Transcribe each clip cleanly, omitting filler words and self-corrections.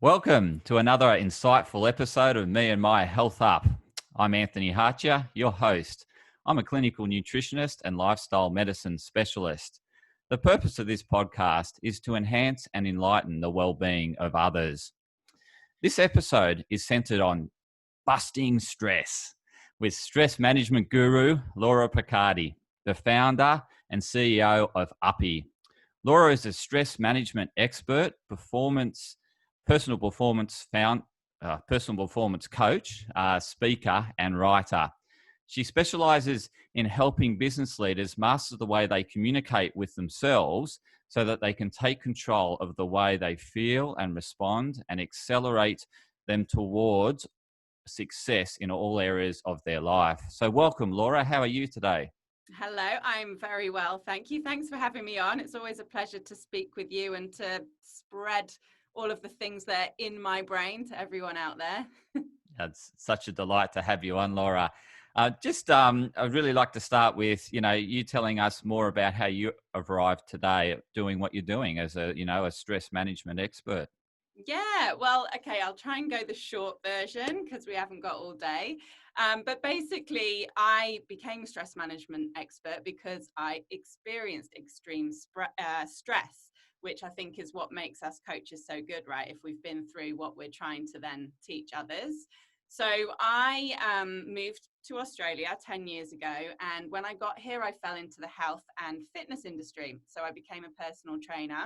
Welcome to another insightful episode of Me and My Health Up. I'm Anthony Hartcher, your host. I'm a clinical nutritionist and lifestyle medicine specialist. The purpose of this podcast is to enhance and enlighten the well-being of others. This episode is centered on busting stress with stress management guru Laura Piccardi, the founder and CEO of Uppy. Laura is a stress management expert, personal performance coach, speaker, and writer. She specializes in helping business leaders master the way they communicate with themselves so that they can take control of the way they feel and respond and accelerate them towards success in all areas of their life. So welcome, Laura. How are you today? Hello, I'm very well, thank you. Thanks for having me on. It's always a pleasure to speak with you and to spread all of the things that are in my brain to everyone out there. It's such a delight to have you on, Laura. I'd really like to start with, you telling us more about how you arrived today at doing what you're doing as a stress management expert. Yeah, well, okay, I'll try and go the short version because we haven't got all day. But basically, I became a stress management expert because I experienced extreme stress, which I think is what makes us coaches so good, right? If we've been through what we're trying to then teach others. So I moved to Australia 10 years ago. And when I got here, I fell into the health and fitness industry. So I became a personal trainer,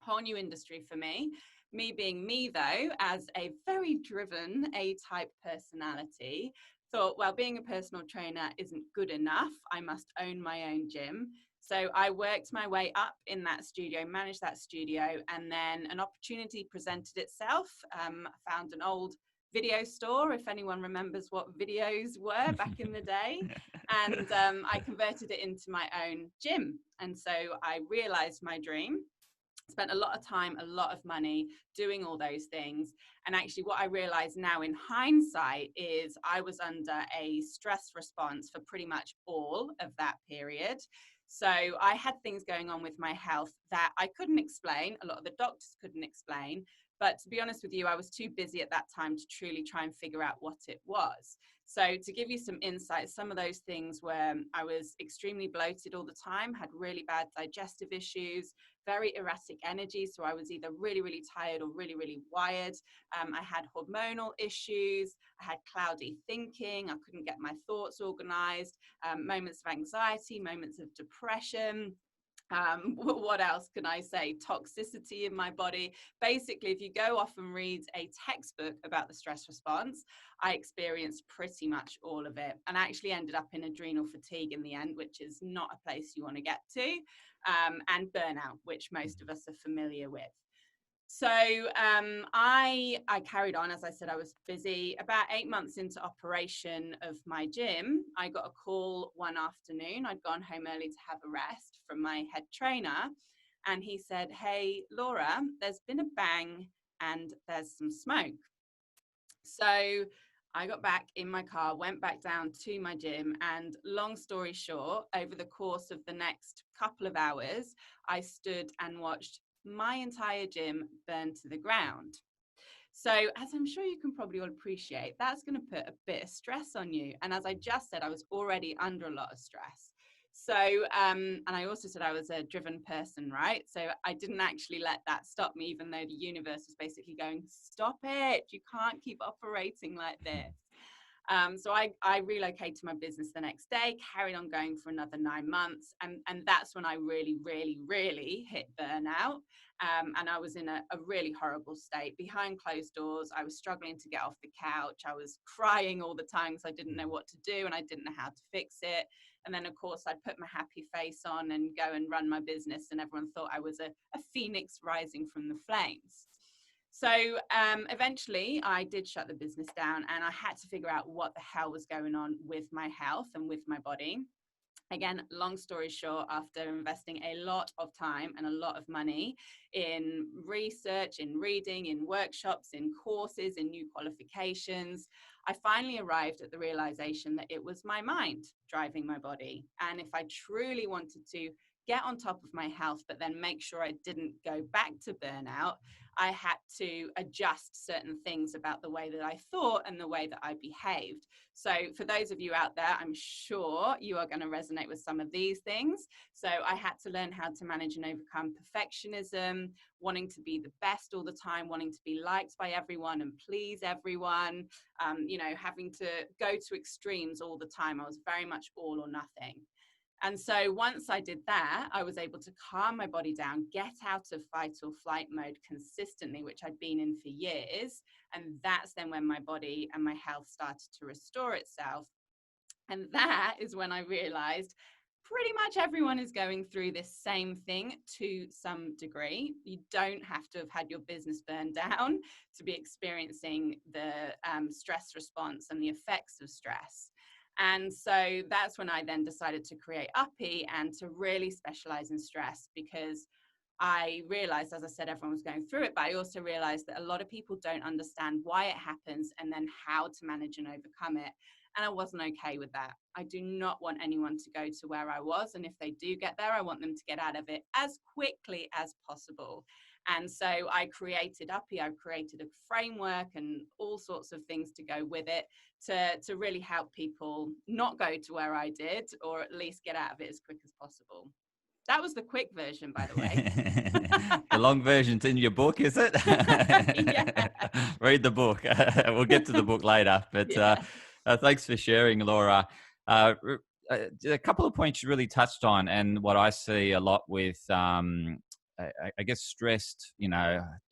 whole new industry for me. Me being me, though, as a very driven A-type personality, thought, well, being a personal trainer isn't good enough. I must own my own gym. So I worked my way up in that studio, managed that studio, and then an opportunity presented itself. I found an old video store, if anyone remembers what videos were back in the day. And I converted it into my own gym. And so I realized my dream. Spent a lot of time, a lot of money doing all those things. And actually what I realize now in hindsight is I was under a stress response for pretty much all of that period. So I had things going on with my health that I couldn't explain. A lot of the doctors couldn't explain. But to be honest with you, I was too busy at that time to truly try and figure out what it was. So to give you some insight, some of those things were I was extremely bloated all the time, had really bad digestive issues, very erratic energy. So I was either really, really tired or really, really wired. I had hormonal issues. I had cloudy thinking. I couldn't get my thoughts organized, moments of anxiety, moments of depression. What else can I say? Toxicity in my body. Basically, if you go off and read a textbook about the stress response, I experienced pretty much all of it and actually ended up in adrenal fatigue in the end, which is not a place you want to get to, and burnout, which most of us are familiar with. So I carried on. As I said, I was busy. About 8 months into operation of my gym, I got a call one afternoon. I'd gone home early to have a rest from my head trainer. And he said, "Hey, Laura, there's been a bang and there's some smoke." So I got back in my car, went back down to my gym, and long story short, over the course of the next couple of hours, I stood and watched my entire gym burn to the ground. So, as I'm sure you can probably all appreciate, that's going to put a bit of stress on you. And as I just said, I was already under a lot of stress. So, and I also said I was a driven person, right? So I didn't actually let that stop me, even though the universe was basically going, stop it. You can't keep operating like this. So I relocated my business the next day, carried on going for another 9 months. And that's when I really, really, really hit burnout. And I was in a really horrible state behind closed doors. I was struggling to get off the couch. I was crying all the time because I didn't know what to do and I didn't know how to fix it. And then, of course, I'd put my happy face on and go and run my business. And everyone thought I was a phoenix rising from the flames. So eventually I did shut the business down and I had to figure out what the hell was going on with my health and with my body. Again, long story short, after investing a lot of time and a lot of money in research, in reading, in workshops, in courses, in new qualifications, I finally arrived at the realization that it was my mind driving my body. And if I truly wanted to get on top of my health, but then make sure I didn't go back to burnout, I had to adjust certain things about the way that I thought and the way that I behaved. So for those of you out there, I'm sure you are going to resonate with some of these things. So I had to learn how to manage and overcome perfectionism, wanting to be the best all the time, wanting to be liked by everyone and please everyone, having to go to extremes all the time. I was very much all or nothing. And so once I did that, I was able to calm my body down, get out of fight or flight mode consistently, which I'd been in for years. And that's then when my body and my health started to restore itself. And that is when I realized pretty much everyone is going through this same thing to some degree. You don't have to have had your business burned down to be experiencing the stress response and the effects of stress. And so that's when I then decided to create Uppy and to really specialize in stress, because I realized, as I said, everyone was going through it, but I also realized that a lot of people don't understand why it happens and then how to manage and overcome it. And I wasn't okay with that. I do not want anyone to go to where I was. And if they do get there, I want them to get out of it as quickly as possible. And so I created Uppy. I created a framework and all sorts of things to go with it to really help people not go to where I did, or at least get out of it as quick as possible. That was the quick version, by the way. The long version's in your book, is it? Yeah. Read the book. We'll get to the book later. But Yeah. thanks for sharing, Laura. A couple of points you really touched on, and what I see a lot with, I guess, stressed,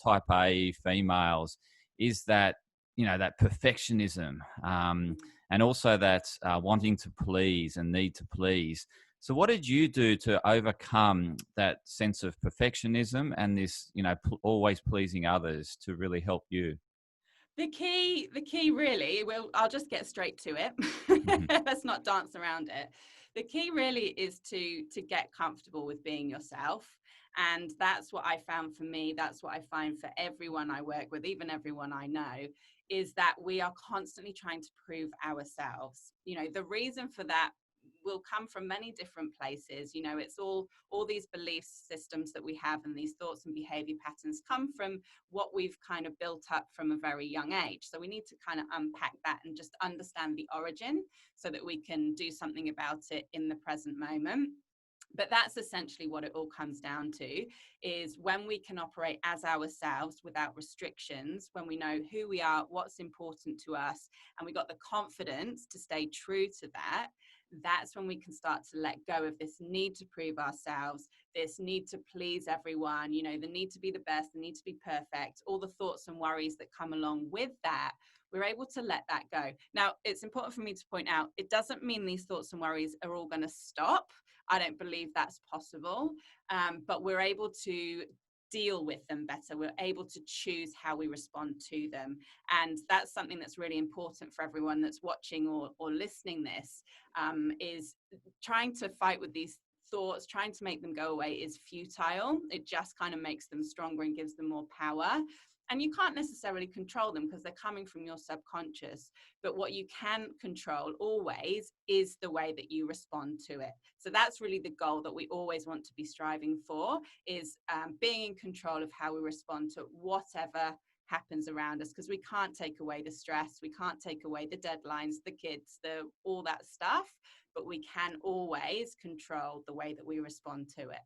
type A females, is that, that perfectionism, and also that wanting to please and need to please. So what did you do to overcome that sense of perfectionism and this, always pleasing others to really help you? The key really, I'll just get straight to it. Mm-hmm. Let's not dance around it. The key really is to get comfortable with being yourself. And that's what I found for me. That's what I find for everyone I work with, even everyone I know, is that we are constantly trying to prove ourselves. The reason for that will come from many different places. It's all these belief systems that we have, and these thoughts and behavior patterns come from what we've kind of built up from a very young age. So we need to kind of unpack that and just understand the origin so that we can do something about it in the present moment. But that's essentially what it all comes down to, is when we can operate as ourselves without restrictions, when we know who we are, what's important to us, and we got the confidence to stay true to that, that's when we can start to let go of this need to prove ourselves, this need to please everyone, the need to be the best, the need to be perfect, all the thoughts and worries that come along with that. We're able to let that go. Now, it's important for me to point out, it doesn't mean these thoughts and worries are all going to stop. I don't believe that's possible, but we're able to deal with them better. We're able to choose how we respond to them. And that's something that's really important for everyone that's watching or listening this, is trying to fight with these thoughts, trying to make them go away is futile. It just kind of makes them stronger and gives them more power. And you can't necessarily control them because they're coming from your subconscious. But what you can control always is the way that you respond to it. So that's really the goal that we always want to be striving for, is being in control of how we respond to whatever happens around us, because we can't take away the stress, we can't take away the deadlines, the kids, all that stuff, but we can always control the way that we respond to it.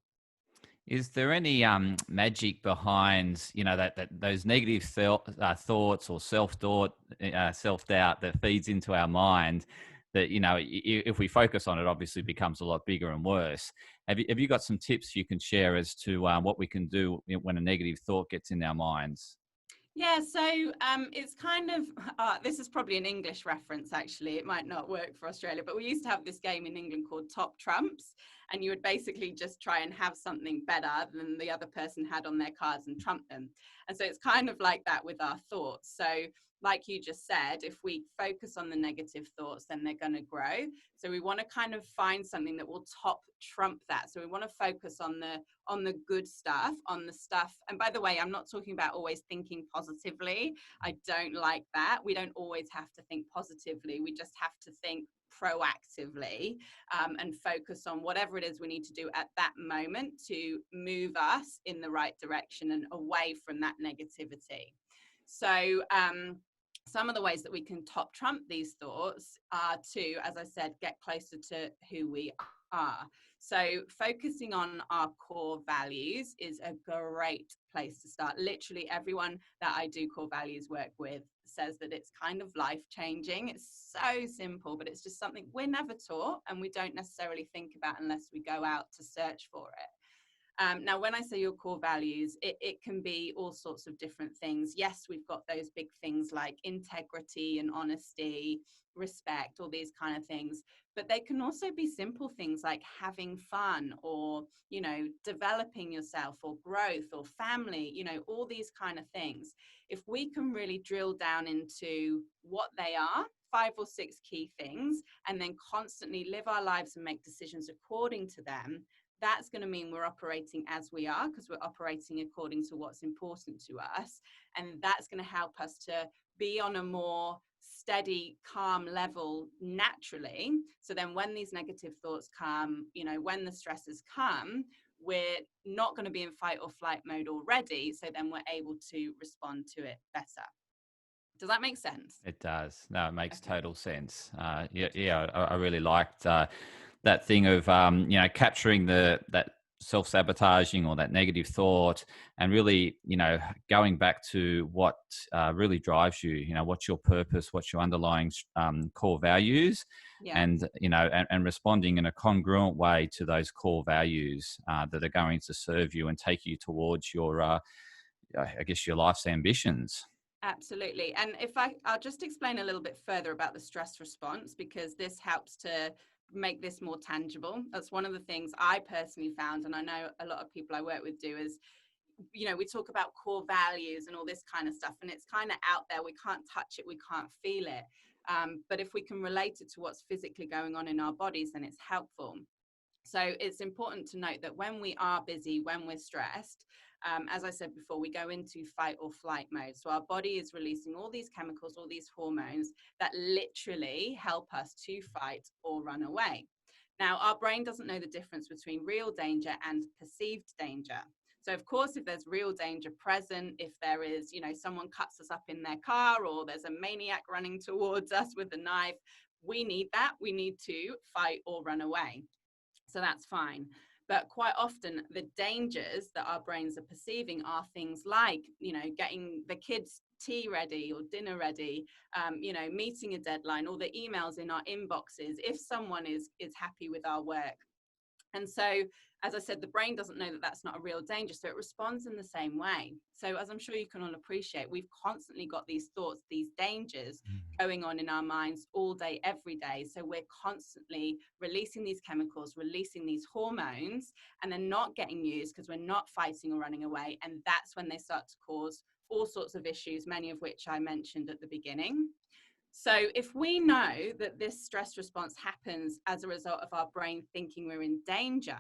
Is there any magic behind, that those negative thoughts or self-doubt that feeds into our mind, that, if we focus on it, obviously becomes a lot bigger and worse? Have you got some tips you can share as to what we can do when a negative thought gets in our minds? Yeah, so it's kind of, this is probably an English reference, actually. It might not work for Australia, but we used to have this game in England called Top Trumps, and you would basically just try and have something better than the other person had on their cards and trump them. And so it's kind of like that with our thoughts. So like you just said, if we focus on the negative thoughts, then they're going to grow. So we want to kind of find something that will top trump that. So we want to focus on the good stuff, on the stuff. And by the way, I'm not talking about always thinking positively. I don't like that. We don't always have to think positively. We just have to think proactively and focus on whatever it is we need to do at that moment to move us in the right direction and away from that negativity. So some of the ways that we can top trump these thoughts are to, as I said, get closer to who we are. So focusing on our core values is a great place to start. Literally everyone that I do core values work with says that it's kind of life-changing. It's so simple, but it's just something we're never taught and we don't necessarily think about unless we go out to search for it. Now, when I say your core values, it can be all sorts of different things. Yes, we've got those big things like integrity and honesty, respect, all these kind of things. But they can also be simple things like having fun or, you know, developing yourself or growth or family, you know, all these kind of things. If we can really drill down into what they are, 5 or 6 key things, and then constantly live our lives and make decisions according to them, that's going to mean we're operating as we are because we're operating according to what's important to us. And that's going to help us to be on a more steady, calm level naturally. So then when these negative thoughts come, you know, when the stresses come, we're not going to be in fight or flight mode already. So then we're able to respond to it better. Does that make sense? It does. No, it makes total sense. I really liked that thing of you know, capturing that self-sabotaging or that negative thought, and really, you know, going back to what really drives you. You know, what's your purpose? What's your underlying core values? Yeah. And you know, and responding in a congruent way to those core values that are going to serve you and take you towards your, I guess, your life's ambitions. Absolutely. And I'll just explain a little bit further about the stress response, because this helps to make this more tangible. That's one of the things I personally found, and I know a lot of people I work with do, is, you know, we talk about core values and all this kind of stuff, and it's kind of out there. We can't touch it, we can't feel it. But if we can relate it to what's physically going on in our bodies, then it's helpful. So it's important to note that when we are busy, when we're stressed, as I said before, we go into fight or flight mode. So our body is releasing all these chemicals, all these hormones that literally help us to fight or run away. Now, our brain doesn't know the difference between real danger and perceived danger. So of course, if there's real danger present, if there is, you know, someone cuts us up in their car, or there's a maniac running towards us with a knife, we need that. We need to fight or run away. So that's fine. But quite often the dangers that our brains are perceiving are things like, you know, getting the kids' tea ready or dinner ready, you know, meeting a deadline, or the emails in our inboxes, if someone is happy with our work. And so, as I said, the brain doesn't know that that's not a real danger, so it responds in the same way. So as I'm sure you can all appreciate, we've constantly got these thoughts, these dangers going on in our minds all day, every day. So we're constantly releasing these chemicals, releasing these hormones, and they're not getting used because we're not fighting or running away. And that's when they start to cause all sorts of issues, many of which I mentioned at the beginning. So if we know that this stress response happens as a result of our brain thinking we're in danger,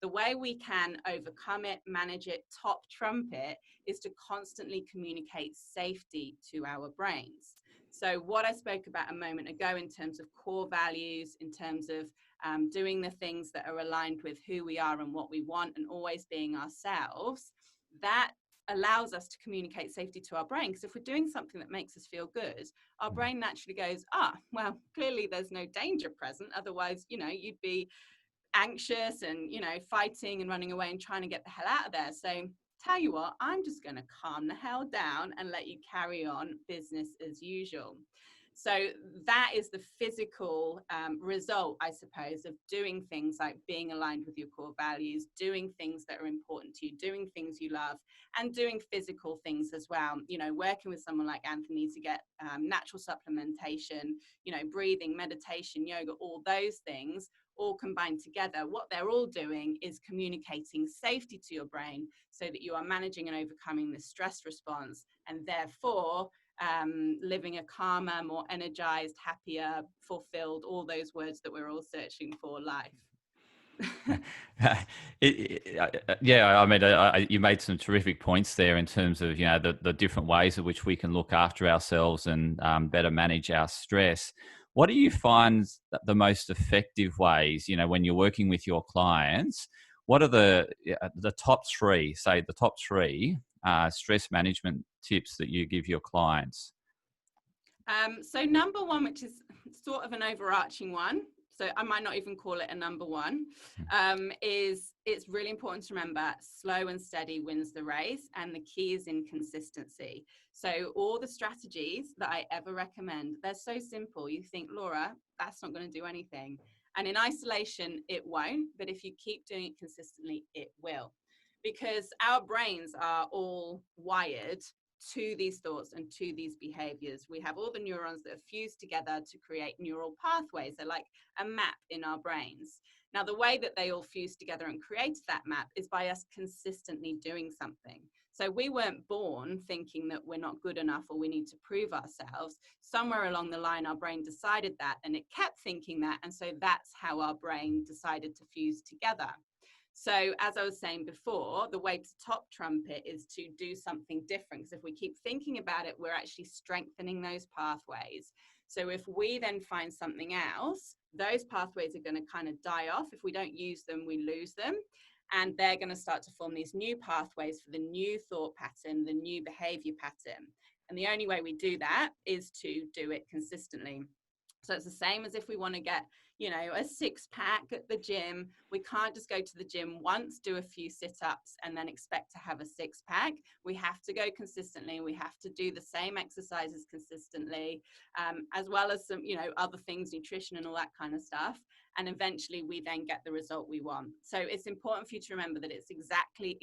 the way we can overcome it, manage it, top trump it, is to constantly communicate safety to our brains. So what I spoke about a moment ago in terms of core values, in terms of doing the things that are aligned with who we are and what we want, and always being ourselves, that allows us to communicate safety to our brain. Because if we're doing something that makes us feel good, our brain naturally goes, well, clearly there's no danger present. Otherwise, you know, you'd be anxious and, you know, fighting and running away and trying to get the hell out of there. So tell you what, I'm just going to calm the hell down and let you carry on business as usual. So that is the physical result, I suppose, of doing things like being aligned with your core values, doing things that are important to you, doing things you love, and doing physical things as well. You know, working with someone like Anthony to get natural supplementation, you know, breathing, meditation, yoga, all those things all combined together. What they're all doing is communicating safety to your brain so that you are managing and overcoming the stress response, and therefore living a calmer, more energized, happier, fulfilled, all those words that we're all searching for, life. Yeah, I mean, you made some terrific points there in terms of, you know, the different ways in which we can look after ourselves and better manage our stress. What do you find the most effective ways, when you're working with your clients? What are the top three, stress management tips that you give your clients? So number one, which is sort of an overarching one, so I might not even call it a number one, is it's really important to remember slow and steady wins the race, and the key is in consistency. So all the strategies that I ever recommend, they're so simple. You think, Laura, that's not going to do anything. And in isolation, it won't. But if you keep doing it consistently, it will. Because our brains are all wired to these thoughts and to these behaviors. We have all the neurons that are fused together to create neural pathways. They're like a map in our brains. Now, the way that they all fuse together and create that map is by us consistently doing something. So we weren't born thinking that we're not good enough or we need to prove ourselves. Somewhere along the line, our brain decided that, and it kept thinking that. And so that's how our brain decided to fuse together. So as I was saying before, the way to top trump it is to do something different. Because if we keep thinking about it, we're actually strengthening those pathways. So if we then find something else, those pathways are going to kind of die off. If we don't use them, we lose them. And they're going to start to form these new pathways for the new thought pattern, the new behavior pattern. And the only way we do that is to do it consistently. So it's the same as if we want to get, a six-pack at the gym. We can't just go to the gym once, do a few sit-ups, and then expect to have a six-pack. We have to go consistently. We have to do the same exercises consistently, as well as some, other things, nutrition and all that kind of stuff. And eventually we then get the result we want. So it's important for you to remember that it's exactly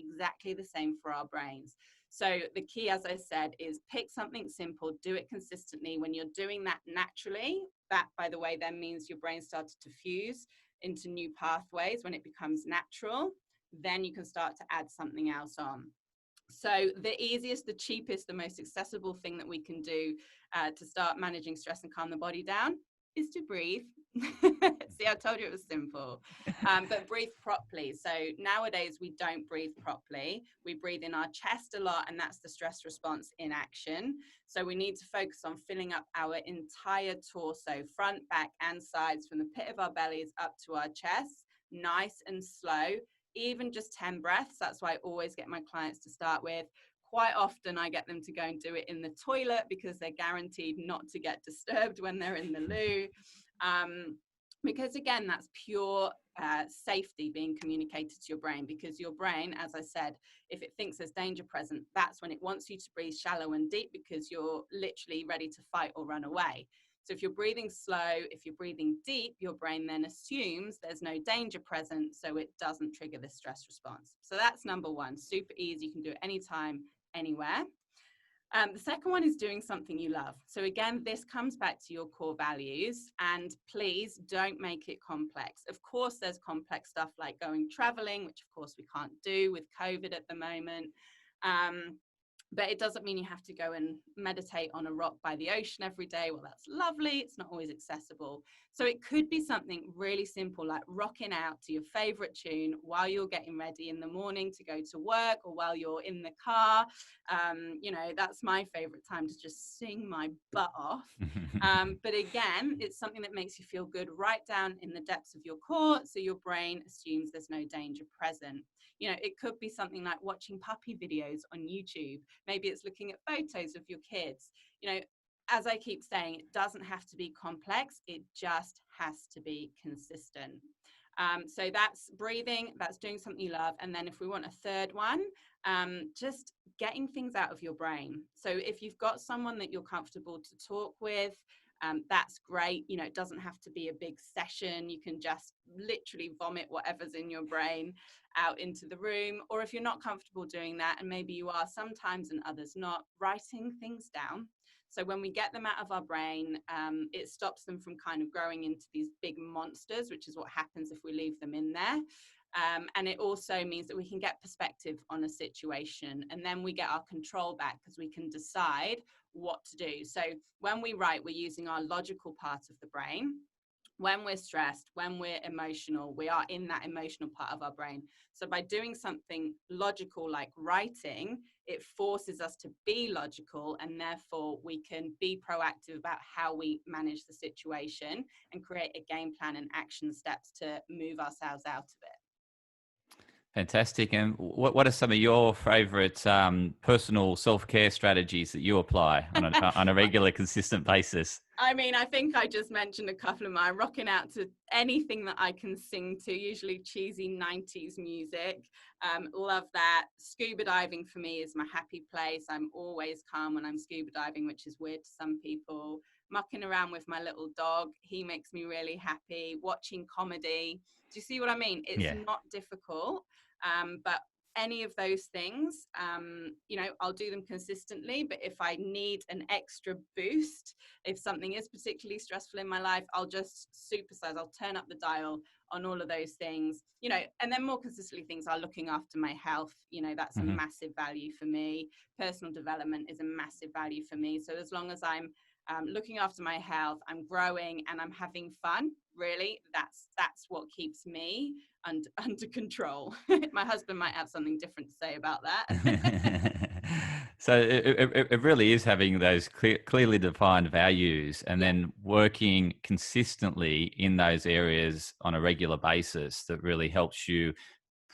the same for our brains. So the key, as I said, is pick something simple, do it consistently. When you're doing that naturally, that, by the way, then means your brain started to fuse into new pathways. When it becomes natural, then you can start to add something else on. So the easiest, the cheapest, the most accessible thing that we can do to start managing stress and calm the body down is to breathe. See, I told you it was simple. But breathe properly. So nowadays we don't breathe properly. We breathe in our chest a lot, and that's the stress response in action. So we need to focus on filling up our entire torso, front, back, and sides, from the pit of our bellies up to our chest, nice and slow, even just 10 breaths. That's why I always get my clients to start with. Quite often I get them to go and do it in the toilet because they're guaranteed not to get disturbed when they're in the loo. Because again, that's pure safety being communicated to your brain, because your brain, as I said, if it thinks there's danger present, that's when it wants you to breathe shallow and deep, because you're literally ready to fight or run away. So if you're breathing slow, if you're breathing deep, your brain then assumes there's no danger present, so it doesn't trigger the stress response. So that's number one, super easy. You can do it anytime, anywhere. The second one is doing something you love. So again, this comes back to your core values, and please don't make it complex. Of course, there's complex stuff like going traveling, which of course we can't do with COVID at the moment. But it doesn't mean you have to go and meditate on a rock by the ocean every day. Well, that's lovely. It's not always accessible. So it could be something really simple, like rocking out to your favorite tune while you're getting ready in the morning to go to work, or while you're in the car. That's my favorite time, to just sing my butt off. But again, it's something that makes you feel good right down in the depths of your core, so your brain assumes there's no danger present. It could be something like watching puppy videos on YouTube. Maybe it's looking at photos of your kids. As I keep saying, it doesn't have to be complex. It just has to be consistent. So that's breathing, that's doing something you love. And then if we want a third one, just getting things out of your brain. So if you've got someone that you're comfortable to talk with, that's great. It doesn't have to be a big session. You can just literally vomit whatever's in your brain out into the room. Or if you're not comfortable doing that, and maybe you are sometimes and others not, writing things down. So when we get them out of our brain, it stops them from kind of growing into these big monsters, which is what happens if we leave them in there. And it also means that we can get perspective on a situation, and then we get our control back, because we can decide what to do. So when we write, we're using our logical part of the brain. when we're stressed, when we're emotional, we are in that emotional part of our brain. So by doing something logical like writing, it forces us to be logical, and therefore we can be proactive about how we manage the situation and create a game plan and action steps to move ourselves out of it. Fantastic. And what are some of your favourite personal self-care strategies that you apply on a regular, consistent basis? I mean, I think I just mentioned a couple of mine. Rocking out to anything that I can sing to, usually cheesy 90s music. Love that. Scuba diving for me is my happy place. I'm always calm when I'm scuba diving, which is weird to some people. Mucking around with my little dog, he makes me really happy. Watching comedy. Do you see what I mean? It's Yeah. not difficult, but any of those things, I'll do them consistently. But if I need an extra boost, if something is particularly stressful in my life, I'll just supersize. I'll turn up the dial on all of those things, and then more consistently things are looking after my health. That's a massive value for me. Personal development is a massive value for me. So as long as I'm looking after my health, I'm growing and I'm having fun, really, that's what keeps me under control. My husband might have something different to say about that. So it really is having those clearly defined values, and then working consistently in those areas on a regular basis that really helps you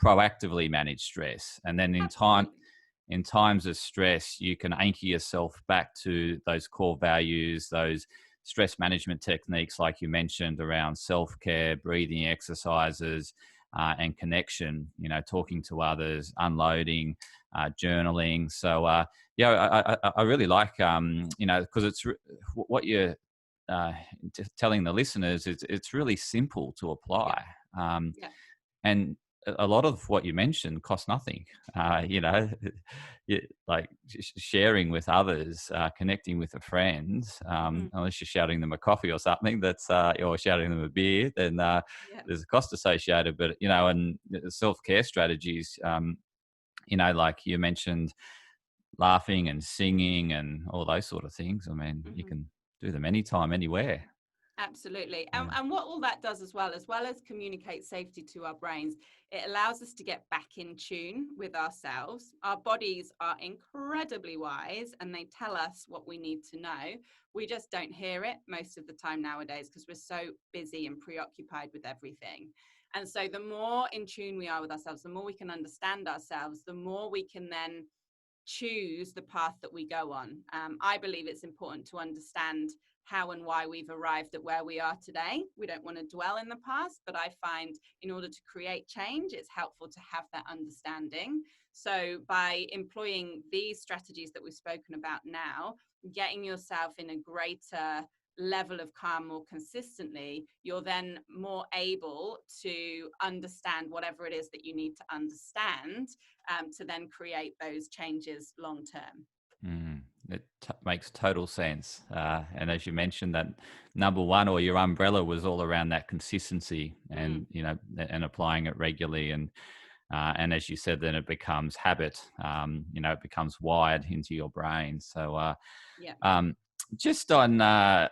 proactively manage stress. And then in times of stress, you can anchor yourself back to those core values, those stress management techniques, like you mentioned, around self-care, breathing exercises, and connection, talking to others, unloading, journaling. So, I really like, because it's what you're telling the listeners, it's really simple to apply. And a lot of what you mentioned costs nothing. Like sharing with others, connecting with a friend, unless you're shouting them a coffee or something, or shouting them a beer, then there's a cost associated. But and self-care strategies, like you mentioned, laughing and singing and all those sort of things. I mean, you can do them anytime, anywhere. Absolutely. And what all that does as well as communicate safety to our brains, it allows us to get back in tune with ourselves. Our bodies are incredibly wise and they tell us what we need to know. We just don't hear it most of the time nowadays because we're so busy and preoccupied with everything. And so the more in tune we are with ourselves, the more we can understand ourselves, the more we can then choose the path that we go on. I believe it's important to understand how and why we've arrived at where we are today. We don't want to dwell in the past, but I find in order to create change, it's helpful to have that understanding. So by employing these strategies that we've spoken about now, getting yourself in a greater level of calm more consistently, you're then more able to understand whatever it is that you need to understand, to then create those changes long term. It makes total sense. And as you mentioned, that number one, or your umbrella, was all around that consistency and, and applying it regularly. And as you said, then it becomes habit, it becomes wired into your brain. So, just on, I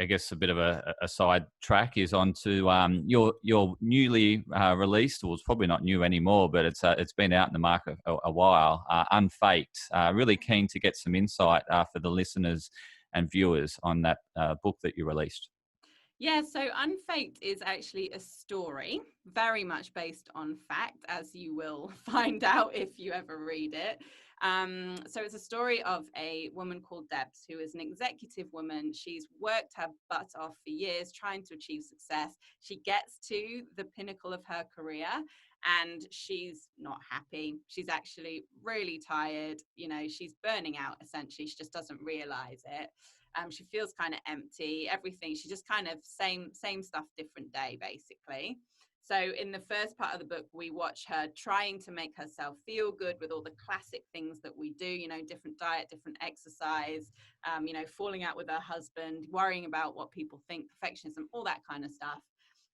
guess a bit of a side track is onto your newly released, well, it's probably not new anymore, but it's been out in the market a while. Unfaked. Really keen to get some insight for the listeners and viewers on that book that you released. Yeah, so Unfaked is actually a story very much based on fact, as you will find out if you ever read it. So it's a story of a woman called Debs, who is an executive woman. She's worked her butt off for years trying to achieve success. She gets to the pinnacle of her career and she's not happy. She's actually really tired. She's burning out, essentially. She just doesn't realize it. She feels kind of empty, everything. She just kind of same stuff, different day, basically. So in the first part of the book, we watch her trying to make herself feel good with all the classic things that we do, different diet, different exercise, falling out with her husband, worrying about what people think, perfectionism, all that kind of stuff.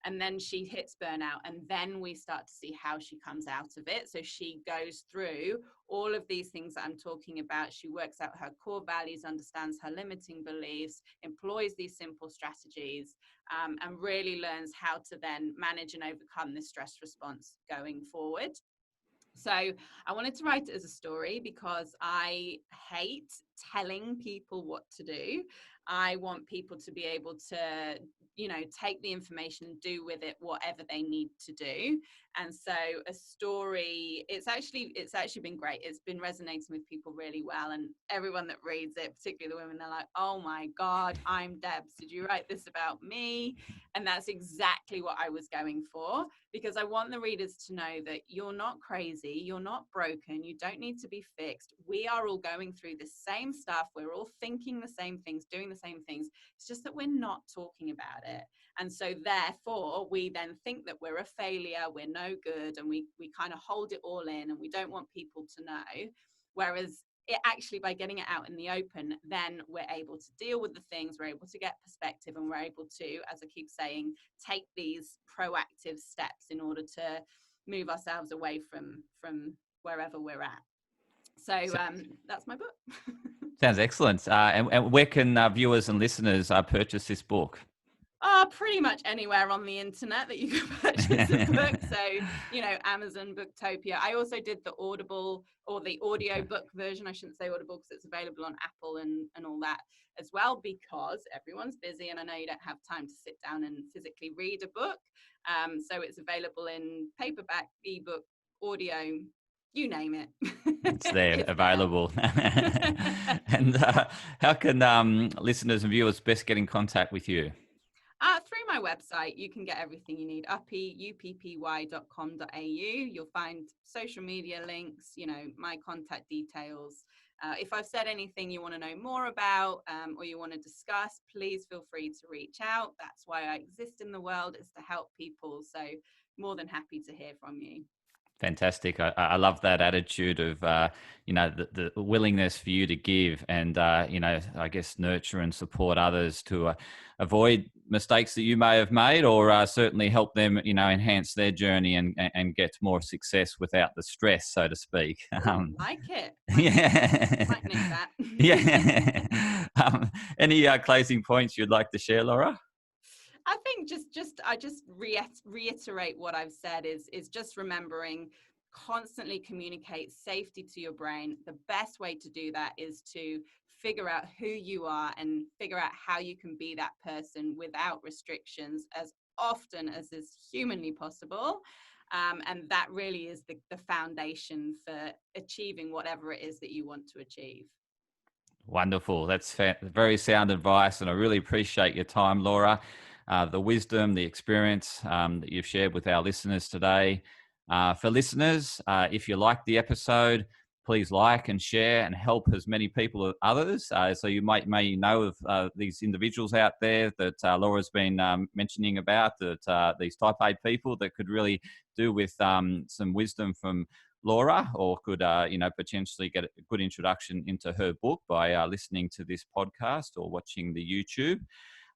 and then she hits burnout, and then we start to see how she comes out of it. So she goes through all of these things that I'm talking about. She works out her core values, understands her limiting beliefs, employs these simple strategies, and really learns how to then manage and overcome this stress response going forward. So I wanted to write it as a story because I hate telling people what to do. I want people to be able to, take the information and do with it whatever they need to do. And so a story, it's actually been great. It's been resonating with people really well. And everyone that reads it, particularly the women, they're like, oh my God, I'm Debs. Did you write this about me? And that's exactly what I was going for, because I want the readers to know that you're not crazy, you're not broken, you don't need to be fixed. We are all going through the same stuff. We're all thinking the same things, doing the same things. It's just that we're not talking about it. And so therefore, we then think that we're a failure, we're no good, and we kind of hold it all in, and we don't want people to know. Whereas it actually, by getting it out in the open, then we're able to deal with the things, we're able to get perspective, and we're able to, as I keep saying, take these proactive steps in order to move ourselves away from wherever we're at. So that's my book. Sounds excellent. And where can viewers and listeners purchase this book? Pretty much anywhere on the internet that you can purchase a book. So, Amazon, Booktopia. I also did the Audible, or the audio book version. I shouldn't say Audible because it's available on Apple and all that as well, because everyone's busy and I know you don't have time to sit down and physically read a book. So it's available in paperback, ebook, audio, you name it. It's there, available. And how can listeners and viewers best get in contact with you? Through my website, you can get everything you need. Uppy, uppy.com.au. You'll find social media links, my contact details. If I've said anything you want to know more about, or you want to discuss, please feel free to reach out. That's why I exist in the world, is to help people. So more than happy to hear from you. Fantastic. I love that attitude of, the willingness for you to give and, I guess nurture and support others to avoid mistakes that you may have made, or certainly help them, enhance their journey and get more success without the stress, so to speak. Like it. Yeah. Might need that. Yeah. Any closing points you'd like to share, Laura? I think I just reiterate what I've said is just remembering, constantly communicate safety to your brain. The best way to do that is to figure out who you are and figure out how you can be that person without restrictions as often as is humanly possible. And that really is the foundation for achieving whatever it is that you want to achieve. Wonderful. That's very sound advice, and I really appreciate your time, Laura. The wisdom, the experience that you've shared with our listeners today. For listeners, if you like the episode, please like and share and help as many people as others. So you may know of these individuals out there that Laura's been mentioning about, that these type A people that could really do with some wisdom from Laura, or could potentially get a good introduction into her book by listening to this podcast or watching the YouTube.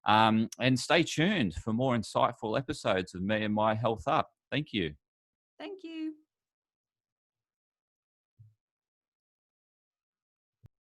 And stay tuned for more insightful episodes of Me and My Health Up. Thank you. Thank you.